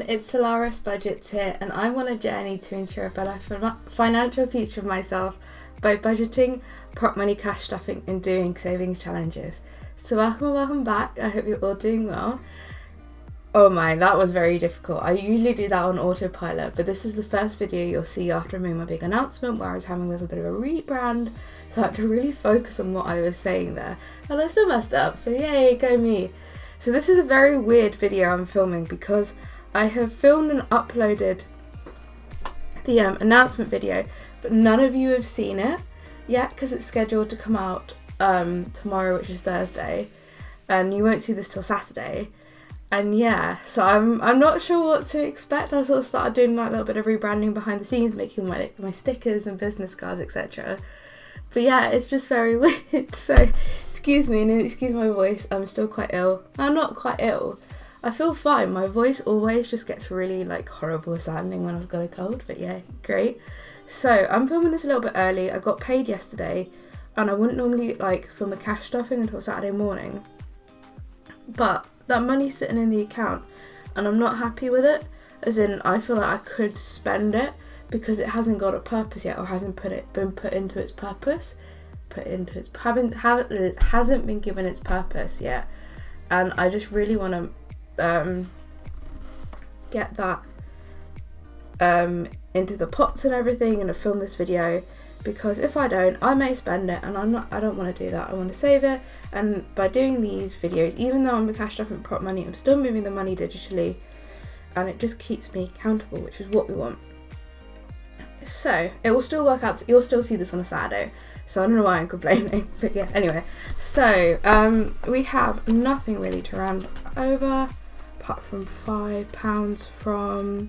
it's Solaris Budgets here, and I'm on a journey to ensure a better financial future for myself by budgeting, prop money, cash stuffing, and doing savings challenges. So welcome back. I hope you're all doing well. Oh my, that was very difficult. I usually do that on autopilot, but this is the first video you'll see after I made my big announcement where I was having a little bit of a rebrand, so I had to really focus on what I was saying there, and I still messed up, so yay, go me. So this is a very weird video I'm filming because I have filmed and uploaded the announcement video, but none of you have seen it yet because it's scheduled to come out tomorrow, which is Thursday, and you won't see this till Saturday. And yeah, so I'm not sure what to expect. I sort of started doing like a little bit of rebranding behind the scenes, making my stickers and business cards, etc. But yeah, it's just very weird. So excuse me and excuse my voice. I'm still quite ill. I'm not quite ill. I feel fine. My voice always just gets really like horrible sounding when I've got a cold. But yeah, great. So I'm filming this a little bit early. I got paid yesterday, and I wouldn't normally like film the cash stuffing until Saturday morning. But that money's sitting in the account and I'm not happy with it, as in I feel like I could spend it because it hasn't got a purpose yet, or hasn't been put into its purpose, hasn't been given its purpose yet. And I just really want to get that into the pots and everything and to film this video, because if I don't, I may spend it, and I don't want to do that. I want to save it, and by doing these videos, even though I'm a cash stuffing prop money, I'm still moving the money digitally, and it just keeps me accountable, which is what we want. So it will still work out. You'll still see this on a Saturday, so I don't know why I'm complaining, but yeah, anyway. So we have nothing really to round over apart from £5 from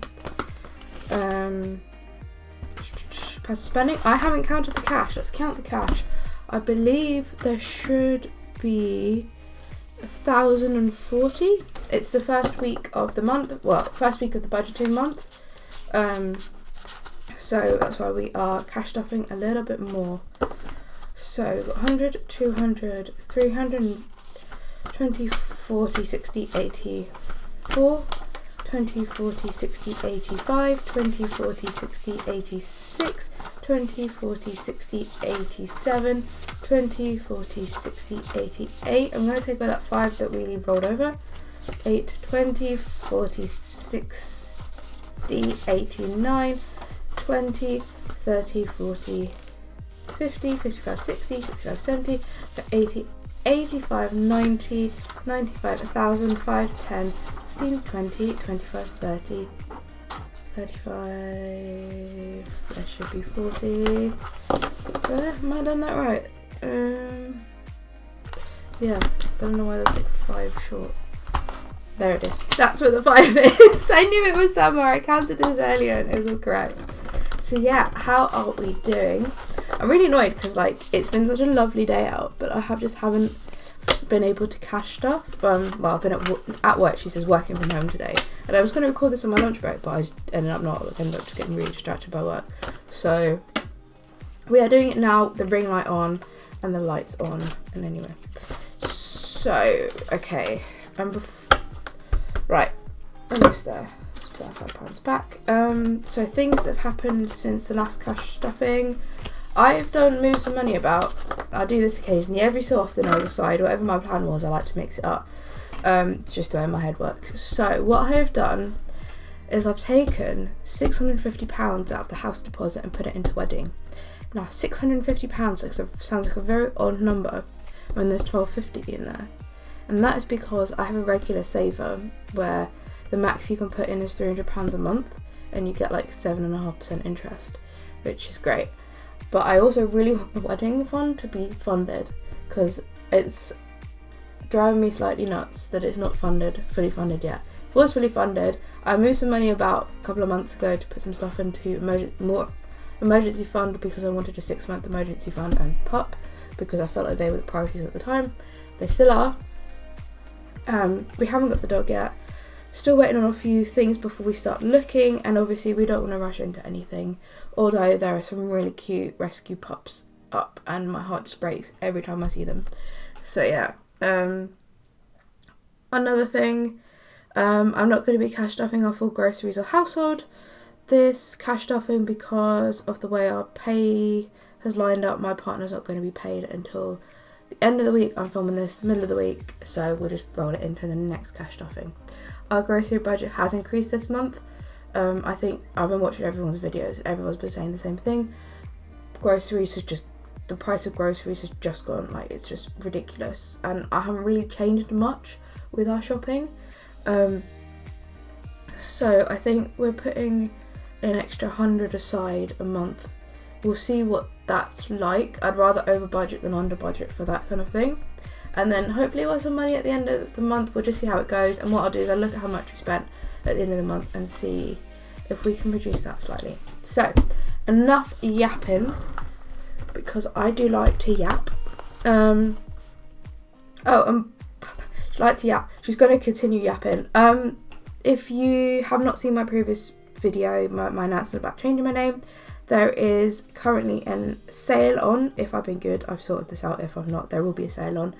personal spending. I haven't counted the cash. Let's count the cash. I believe there should be 1,040. It's the first week of the month. Well, first week of the budgeting month. So that's why we are cash stuffing a little bit more. So we've got 100, 200, 300, 20, 40, 60, 84. 20, 40, 60, 85, 20, 40, 60, 86, 20, 40, 60, 87, 20, 40, 60, 88. I'm going to take away that 5 that we rolled over. 8, 20, 40, 60, 89, 20, 30, 40, 50, 55, 60, 65, 70, 80, 85, 90, 95, 1,000, 5, 10, 15, 20, 25, 30, 35, there should be 40, am I done that right? Yeah, I don't know why there's like 5 short. There it is, that's where the 5 is. I knew it was somewhere, I counted this earlier and it was all correct. So yeah, how are we doing? I'm really annoyed because like it's been such a lovely day out, but I haven't been able to cash stuff. Well, I've been at work. She says working from home today, and I was going to record this on my lunch break, but I ended up just getting really distracted by work. So we are doing it now. The ring light on and the lights on. And anyway, so okay, right, almost there. Let's put our £5 back. So things that have happened since the last cash stuffing. I've done moves some money about. I do this occasionally. Every so often I'll decide whatever my plan was, I like to mix it up. Just the way my head works. So what I have done is I've taken £650 out of the house deposit and put it into wedding. Now £650 sounds like a very odd number when there's £1,250 in there. And that is because I have a regular saver where the max you can put in is £300 a month and you get like 7.5% interest, which is great. But I also really want the wedding fund to be funded, because it's driving me slightly nuts that it's not fully funded yet. It was fully funded. I moved some money about a couple of months ago to put some stuff into more emergency fund because I wanted a 6-month emergency fund and pup, because I felt like they were the priorities at the time. They still are. We haven't got the dog yet. Still waiting on a few things before we start looking, and obviously we don't want to rush into anything, although there are some really cute rescue pups up and my heart just breaks every time I see them. So yeah. Another thing, I'm not going to be cash stuffing our full groceries or household this cash stuffing because of the way our pay has lined up. My partner's not going to be paid until the end of the week. I'm filming this middle of the week, so we'll just roll it into the next cash stuffing. Our grocery budget has increased this month. I think I've been watching everyone's videos. Everyone's been saying the same thing. The price of groceries has just gone, like, it's just ridiculous. And I haven't really changed much with our shopping. So I think we're putting an extra 100 aside a month. We'll see what that's like. I'd rather over budget than under budget for that kind of thing. And then hopefully we'll have some money at the end of the month. We'll just see how it goes. And what I'll do is I'll look at how much we spent at the end of the month and see if we can reduce that slightly. So enough yapping, because I do like to yap. She likes to yap. She's going to continue yapping. If you have not seen my previous video, my announcement about changing my name, there is currently a sale on. If I've been good, I've sorted this out. If I've not, there will be a sale on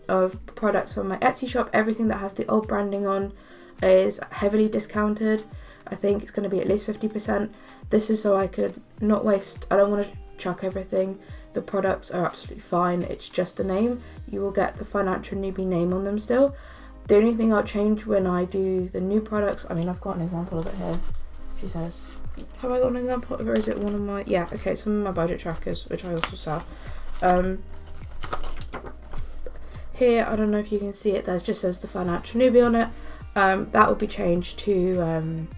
of products from my Etsy shop. Everything that has the old branding on is heavily discounted. I think it's going to be at least 50%. This is so I could not waste. I don't want to chuck everything. The products are absolutely fine. It's just the name. You will get the financial newbie name on them still. The only thing I'll change when I do the new products, I mean, I've got an example of it here. She says, have I got an example of it, or is it one of my, yeah, okay, some of my budget trackers, which I also sell. Here, I don't know if you can see it, there just says the financial newbie on it. That will be changed to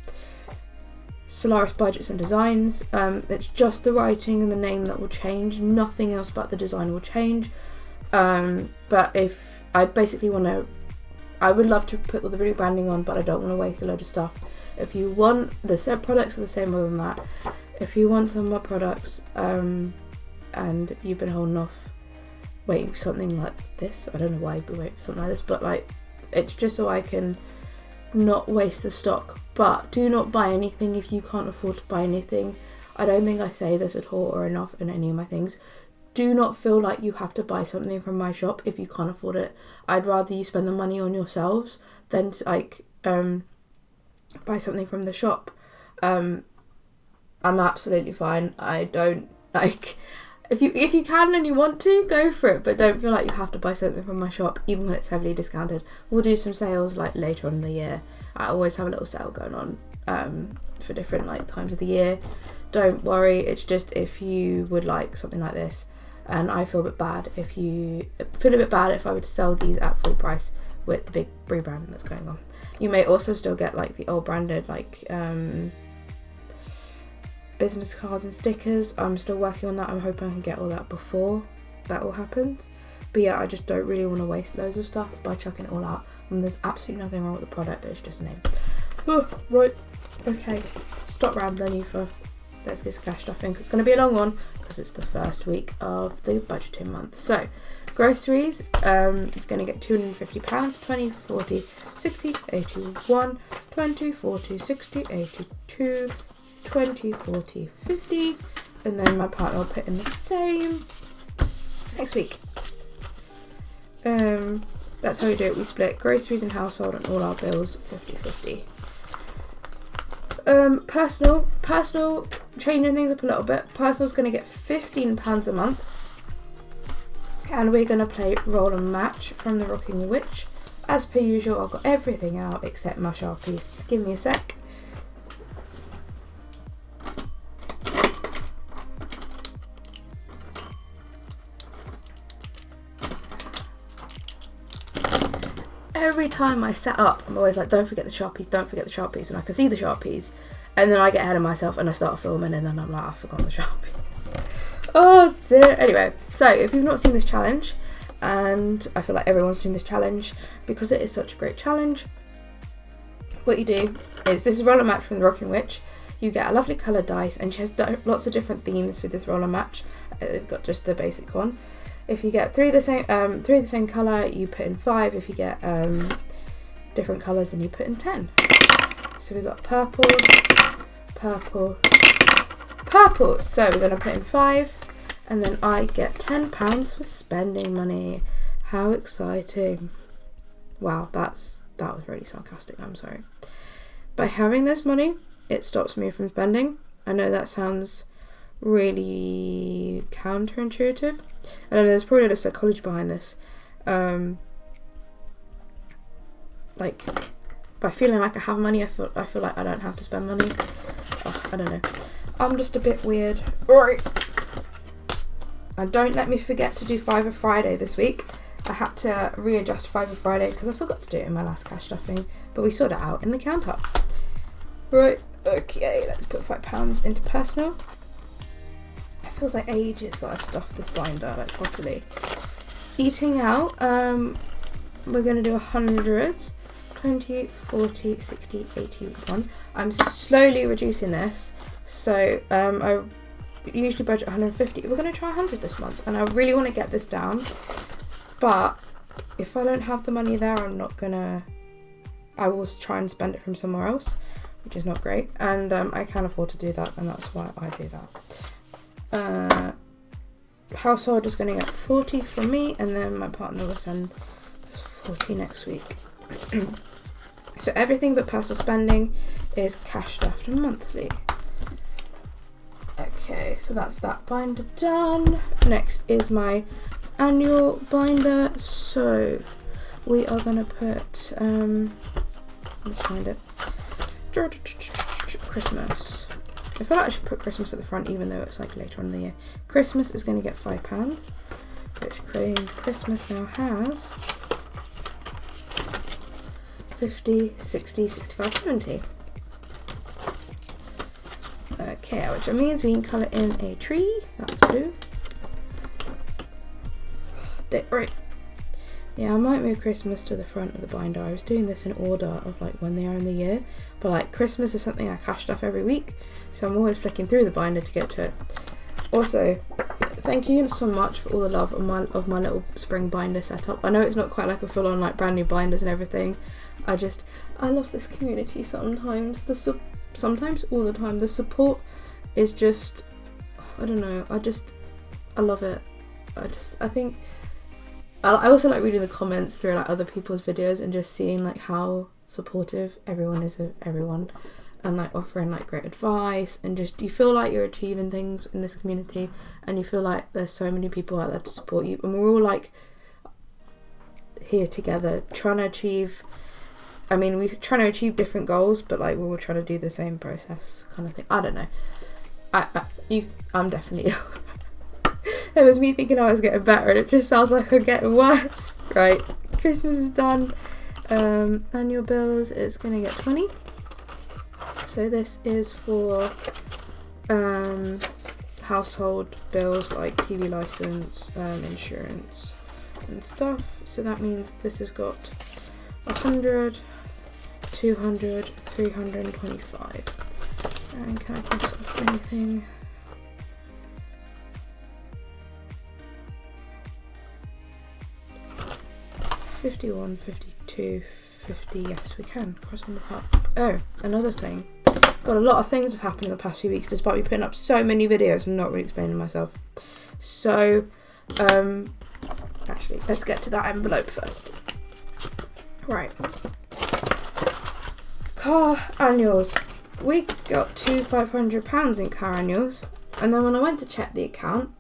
Solaris Budgets and Designs. It's just the writing and the name that will change. Nothing else but the design will change. But if I basically want to, I would love to put all the new branding on, but I don't want to waste a load of stuff. If you want, the set products are the same other than that. If you want some of my products, and you've been holding off waiting for something like this, I don't know why you'd be waiting for something like this, but like, it's just so I can not waste the stock. But do not buy anything if you can't afford to buy anything. I don't think I say this at all or enough in any of my things. Do not feel like you have to buy something from my shop if you can't afford it. I'd rather you spend the money on yourselves than to, like, buy something from the shop. I'm absolutely fine. I don't, like, if you can and you want to, go for it, but don't feel like you have to buy something from my shop even when it's heavily discounted. We'll do some sales like later on in the year. I always have a little sale going on for different like times of the year. Don't worry, it's just if you would like something like this, and I feel a bit bad if I were to sell these at full price with the big rebrand that's going on. You may also still get like the old branded like business cards and stickers. I'm still working on that. I'm hoping I can get all that before that all happens. But yeah, I just don't really want to waste loads of stuff by chucking it all out. And there's absolutely nothing wrong with the product, it's just a name. Oh, right, okay, stop rambling, Aoife. Let's get some cash stuffing. It's going to be a long one because it's the first week of the budgeting month. So, groceries, it's going to get £250, 20, 40, 60, 81, 20, 40, 60, 82, 20, 40, 50. And then my partner will put in the same next week. That's how we do it. We split groceries and household and all our bills 50-50. Personal, changing things up a little bit. Personal's going to get £15 a month, and we're going to play Roll and Match from the Rocking Witch. As per usual, I've got everything out except my Sharpies. Just give me a sec. Every time I set up, I'm always like, don't forget the Sharpies, and I can see the Sharpies, and then I get ahead of myself and I start filming, and then I'm like, I've forgotten the Sharpies. Oh dear. Anyway, so if you've not seen this challenge, and I feel like everyone's doing this challenge because it is such a great challenge, what you do is, this is Roll and Match from the Rocking Witch. You get a lovely coloured dice, and she has lots of different themes for this Roll and Match. They've got just the basic one. If you get three of the same colour, you put in 5. If you get different colours, then you put in 10. So we've got purple, purple, purple. So we're going to put in 5, and then I get £10 for spending money. How exciting. Wow, that's That was really sarcastic, I'm sorry. By having this money, it stops me from spending. I know that sounds really counterintuitive. I know there's probably a psychology behind this. Like, by feeling like I have money, I feel like I don't have to spend money. Oh, I don't know. I'm just a bit weird. Alright. And don't let me forget to do Fiverr Friday this week. I had to readjust Fiverr Friday because I forgot to do it in my last cash stuffing, but we sorted it out in the counter. Right, okay, let's put £5 into personal. It feels like ages that I've stuffed this binder, like properly. Eating out, we're going to do 100, 20, 40, 60, 81. I'm slowly reducing this, so I usually budget 150. We're going to try 100 this month, and I really want to get this down, but if I don't have the money there, I will try and spend it from somewhere else, which is not great, and I can afford to do that, and that's why I do that. Household is going to get 40 from me, and then my partner will send 40 next week. So everything but personal spending is cash stuffed monthly. Okay, so that's that binder done. Next is my annual binder. So we are going to put, let's find it, Christmas. I feel like I should put Christmas at the front even though it's like later on in the year. Christmas is going to get £5, which means Christmas now has 50, 60, 65, 70. Okay, which means we can colour in a tree. That's blue. Right. Yeah, I might move Christmas to the front of the binder. I was doing this in order of like when they are in the year, but like Christmas is something I cash stuff every week, so I'm always flicking through the binder to get to it. Also, thank you so much for all the love of my little spring binder setup. I know it's not quite like a full-on like brand new binders and everything. I love this community sometimes. Sometimes, all the time. The support is just, I don't know. I love it. I think. I also like reading the comments through like other people's videos and just seeing like how supportive everyone is of everyone, and like offering like great advice, and just you feel like you're achieving things in this community, and you feel like there's so many people out there to support you, and we're all like here together trying to achieve. I mean, we're trying to achieve different goals, but like we're all trying to do the same process kind of thing. I don't know. I'm definitely ill. It was me thinking I was getting better, and it just sounds like I'm getting worse. Right, Christmas is done. Annual bills is gonna get 20. So this is for household bills like TV license, insurance and stuff. So that means this has got 100, 200, 325. And can I cross off anything? $51, $52, $50. Yes, we can cross on the part. Oh, another thing. Got a lot of things have happened in the past few weeks, despite me putting up so many videos and not really explaining myself. So, actually, let's get to that envelope first. Right. Car annuals. We got two £500 in car annuals, and then when I went to check the account,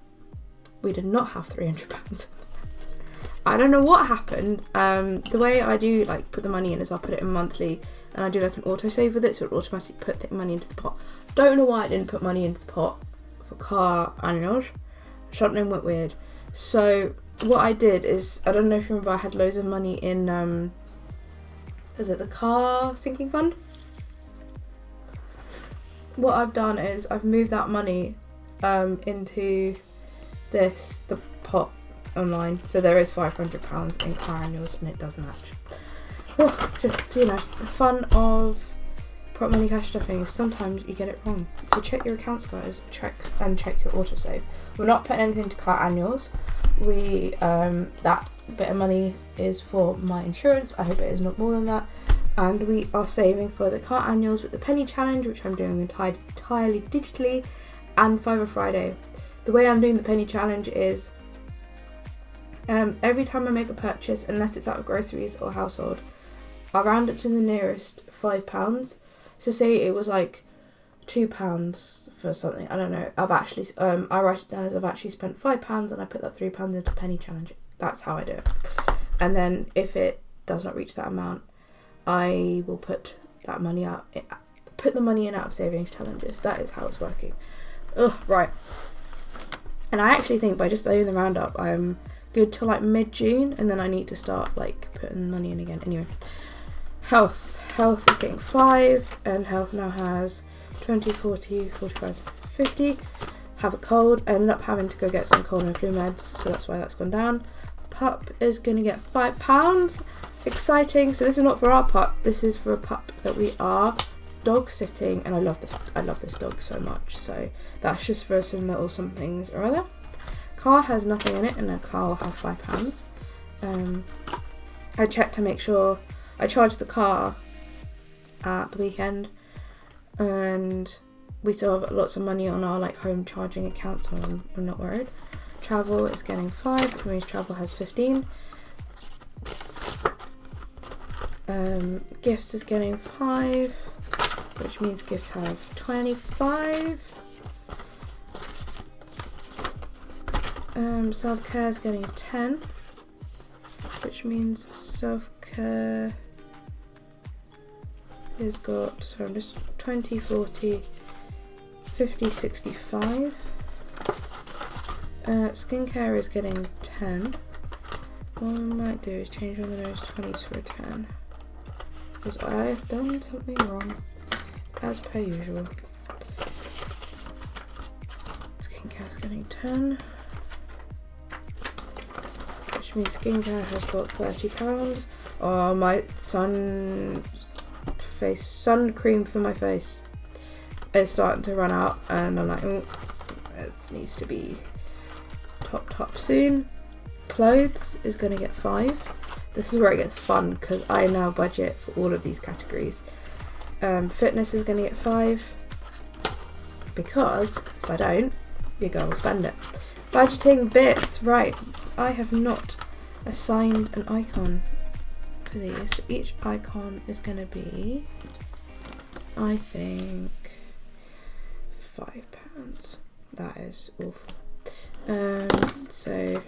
we did not have £300. I don't know what happened. The way I do like put the money in is I put it in monthly, and I do like an autosave with it, so it automatically put the money into the pot. Don't know why I didn't put money into the pot for car annuals. Something went weird. So what I did is, I don't know if you remember, I had loads of money in is it the car sinking fund? What I've done is I've moved that money into the pot online, so there is £500 in car annuals, and it does match. Oh, just, you know, the fun of prop money cash stuffing is sometimes you get it wrong. So check your accounts, guys. Check your autosave. We're not putting anything to car annuals. That bit of money is for my insurance. I hope it is not more than that. And we are saving for the car annuals with the penny challenge, which I'm doing entirely digitally, and Fiverr Friday. The way I'm doing the penny challenge is every time I make a purchase, unless it's out of groceries or household, I'll round it to the nearest £5. So say it was like £2 for something. I don't know. I've actually I write it down as I've actually spent £5 and I put that £3 into penny challenge. That's how I do it. And then if it does not reach that amount, I will put that money out. Put the money in out of savings challenges. That is how it's working. Right. And I actually think by just doing the roundup, I'm good till like mid-June, and then I need to start like putting money in again. Anyway, health is getting 5, and health now has 20, 40, 45, 50. Have a cold. I ended up having to go get some cold and flu meds, so that's why that's gone down. Pup is gonna get £5. Exciting. So this is not for our pup, this is for a pup that we are dog sitting, and I love this dog so much, so that's just for some little somethings or other. Car has nothing in it, and a car will have £5. I checked to make sure I charged the car at the weekend, and we still have lots of money on our like home charging account, so I'm not worried. Travel is getting 5, which means travel has 15. Gifts is getting 5, which means gifts have 25. Self-care is getting 10, which means self-care has got, so I'm just 20, 40, 50, 65. Skincare is getting 10. What I might do is change one of those 20s for a 10, because I've done something wrong, as per usual. Skincare is getting 10, which means skincare has got £30. Oh, my sun cream for my face is starting to run out, and I'm like, oh, it needs to be top soon. Clothes is going to get 5. This is where it gets fun, because I now budget for all of these categories. Fitness is going to get 5, because if I don't, your girl will spend it. Budgeting bits, right, I have not assigned an icon for these. So each icon is going to be, I think, £5. That is awful. So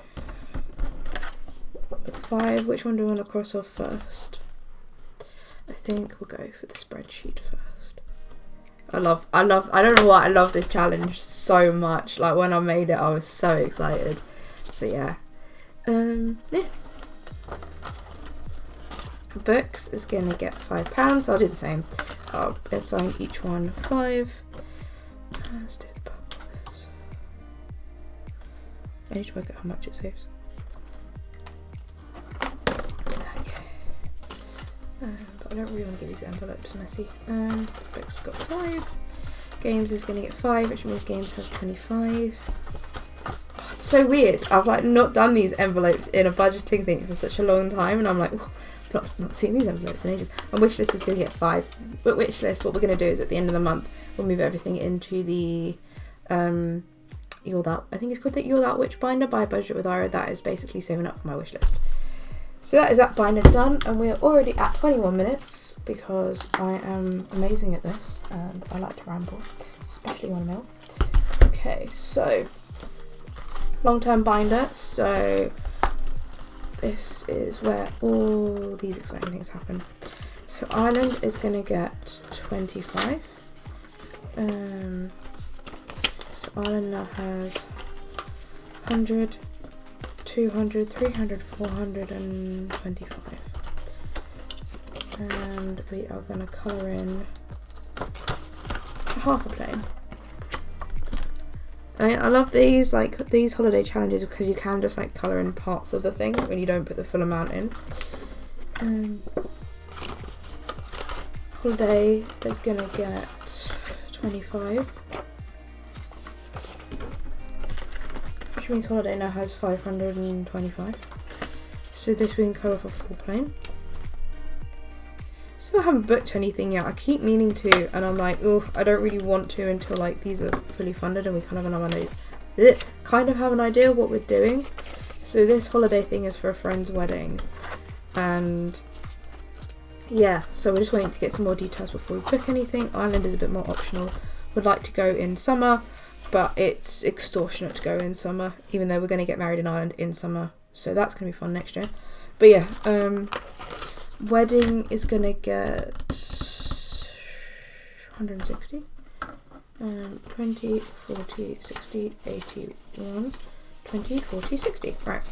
5, which one do I want to cross off first? I think we'll go for the spreadsheet first. I don't know why I love this challenge so much. Like when I made it, I was so excited. So yeah. Yeah. Books is gonna get £5. I'll do the same. I'll assign each one 5. Let's do the purple of this. I need to work out how much it saves. Okay. But I don't really want to get these envelopes messy. Books got 5. Games is going to get 5, which means games has 25. Oh, it's so weird. I've like not done these envelopes in a budgeting thing for such a long time, and I'm like, oh, not seen these envelopes in ages. And wishlist is going to get 5. But wishlist, what we're going to do is at the end of the month, we'll move everything into the You're That. I think it's called the You're That Witch binder by Budget with Ira. That is basically saving up for my wish list. So that is that binder done, and we're already at 21 minutes because I am amazing at this and I like to ramble, especially when I'm ill. Okay, so long-term binder. So this is where all these exciting things happen. So Ireland is going to get 25. So Ireland now has 100, 200, 300, 400 and 25. And we are going to colour in half a plane. I love these, like these holiday challenges, because you can just like colour in parts of the thing when you don't put the full amount in. Holiday is going to get 25. Which means holiday now has 525. So this we can colour for full plane. So I haven't booked anything yet. I keep meaning to, and I'm like, oh, I don't really want to until like these are fully funded and we kind of have an idea what we're doing. So this holiday thing is for a friend's wedding, and yeah, so we're just waiting to get some more details before we book anything. Ireland is a bit more optional. Would like to go in summer, but it's extortionate to go in summer, even though we're going to get married in Ireland in summer. So that's going to be fun next year. But yeah, wedding is going to get 160. 20, 40, 60, 81, 20, 40, 60. Right.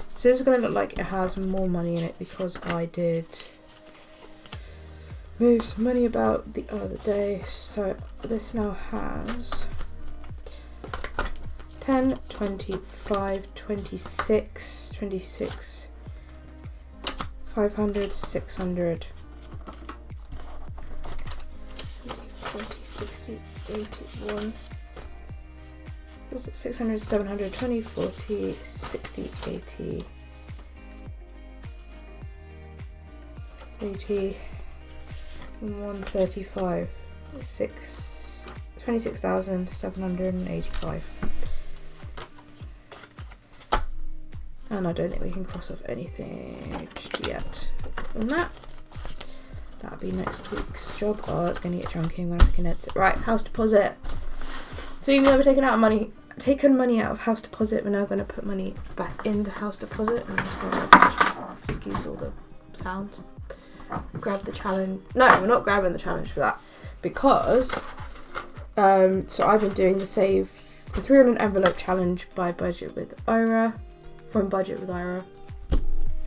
So this is going to look like it has more money in it because I did move some money about the other day. So this now has 10, 25, 26, 26, 500, 600, 40, 60, 81, is it 600, 700, 20, 40, 60, 80, 80, 135, 26,785. And I don't think we can cross off anything just yet on that. That'll be next week's job. Oh, it's going to get chunky. I'm going to have to condense it. Right, house deposit. So even though we're taken money out of house deposit, we're now going to put money back into house deposit. And excuse all the sounds. Grab the challenge. No, we're not grabbing the challenge for that because so I've been doing the 300 envelope challenge by budget with Ira, from budget with Ira,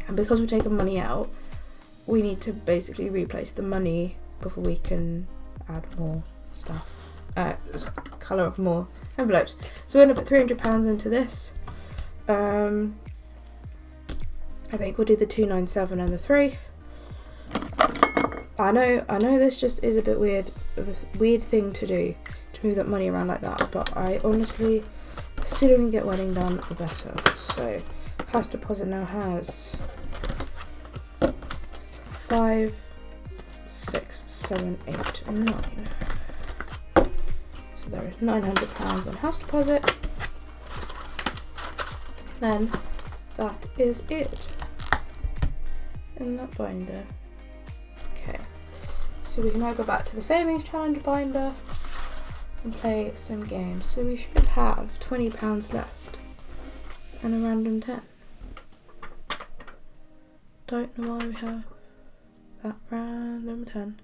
and because we're taking money out, we need to basically replace the money before we can add more stuff, colour up more envelopes. So we're going to put £300 into this. I think we'll do the 297 and the 3. I know this just is a bit weird, a weird thing to do, to move that money around like that, but I honestly, the sooner we can get wedding done, the better. So house deposit now has 5, 6, 7, 8, 9. So there is £900 on house deposit. Then that is it in that binder. Okay, so we can now go back to the savings challenge binder and play some games. So we should have £20 left and a random 10. Don't know why we have that random 10.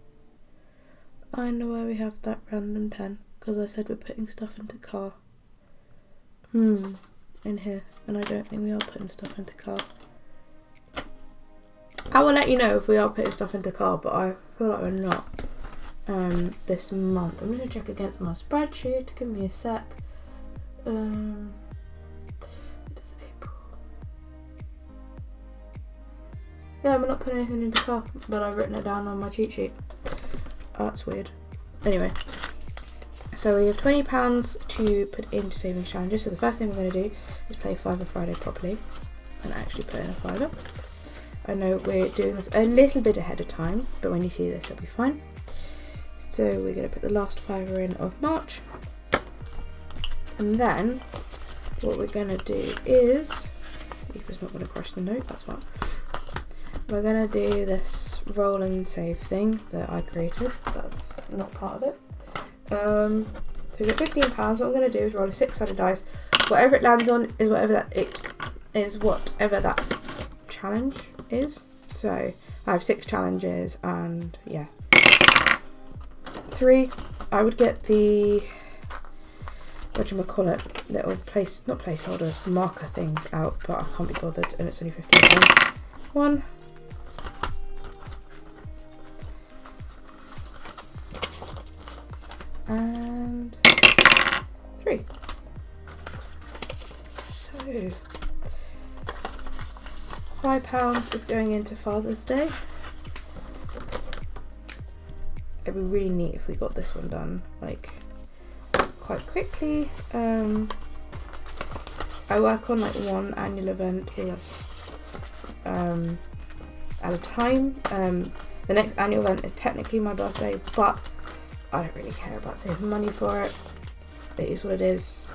I know why we have that random 10, because I said we're putting stuff into car. In here, and I don't think we are putting stuff into car. I will let you know if we are putting stuff into car, but I feel like we're not this month. I'm going to check against my spreadsheet. Give me a sec. It is April. Yeah, we're not putting anything into car, but I've written it down on my cheat sheet. Oh, that's weird. Anyway, so we have £20 to put into savings challenges. So the first thing we're going to do is play Fiver Friday properly and actually put in a fiver. I know we're doing this a little bit ahead of time, but when you see this, it'll be fine. So we're going to put the last fiver in of March. And then what we're going to do is, Aoife's not going to crush the note, that's what. We're going to do this roll and save thing that I created. That's not part of it. So we got £15. What I'm going to do is roll a 6-sided dice. Whatever it lands on is whatever that challenge is. So I have 6 challenges, and yeah, 3. I would get the little not placeholders, marker things out, but I can't be bothered, and it's only £15. 1. And 3. So £5 is going into Father's Day. It'd be really neat if we got this one done like quite quickly. I work on like one annual event at a time. The next annual event is technically my birthday, but I don't really care about saving money for it. It is what it is.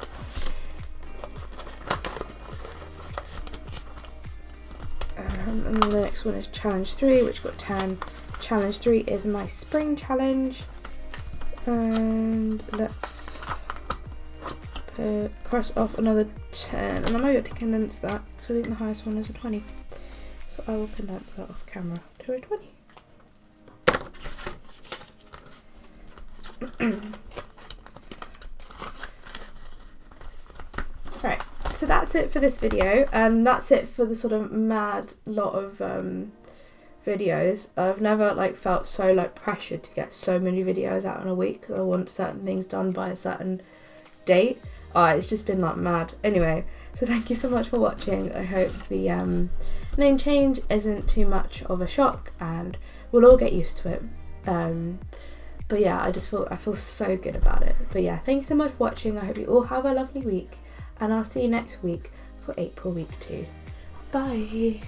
And the next one is challenge 3, which got 10. challenge 3 is my spring challenge, and let's cross off another 10, and I might be able to condense that because I think the highest one is a 20, so I will condense that off camera to a 20. Right, so that's it for this video, and that's it for the sort of mad lot of videos. I've never like felt so like pressured to get so many videos out in a week because I want certain things done by a certain date. It's just been like mad. Anyway, so thank you so much for watching. I hope the name change isn't too much of a shock and we'll all get used to it. But yeah, I feel so good about it. But yeah, thank you so much for watching. I hope you all have a lovely week, and I'll see you next week for April week 2. Bye.